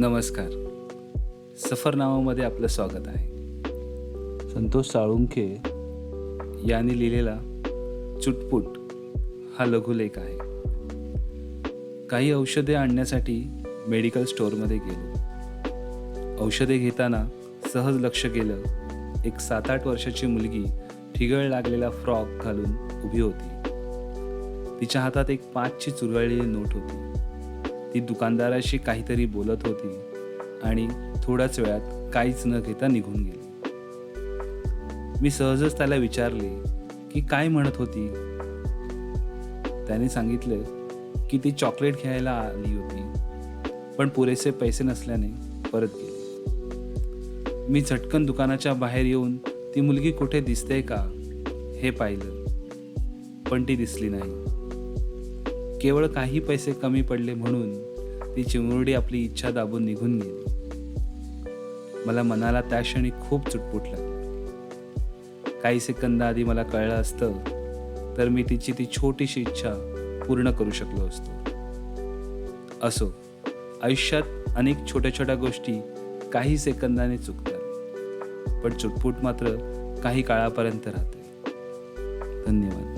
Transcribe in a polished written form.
नमस्कार. सफरनामामध्ये आपलं स्वागत आहे. संतोष साळुंखे यांनी लिहिलेला चुटपुट हा लघुलेख आहे. काही औषधे आणण्यासाठी मेडिकल स्टोअरमध्ये गेलो. औषधे घेताना सहज लक्ष गेलं, एक 7-8 वर्षाची मुलगी ठिगळ लागलेला फ्रॉक घालून उभी होती. तिच्या हातात एक 5ची चुरगळलेली नोट होती. ती दुकानदाराशी काहीतरी बोलत होती आणि थोड्याच वेळात काहीच न घेता निघून गेली. मी सहजच त्याला विचारले की काय म्हणत होती. त्याने सांगितलं की ती चॉकलेट घ्यायला आली होती, पण पुरेसे पैसे नसल्याने परत गेली. मी झटकन दुकानाच्या बाहेर येऊन ती मुलगी कुठे दिसते का हे पाहिलं, पण ती दिसली नाही. केवळ काही पैसे कमी पडले म्हणून ती चिमुरडी आपली इच्छा दाबून निघून गेली. मला मनाला त्या क्षणी खूप चुटपुट लागली. काही सेकंद आधी मला कळलं असतं तर मी तिची ती छोटीशी इच्छा पूर्ण करू शकलो असतो. असो, आयुष्यात अनेक छोट्या छोट्या गोष्टी काही सेकंदाने चुकतात, पण चुटपुट मात्र काही काळापर्यंत राहते. धन्यवाद.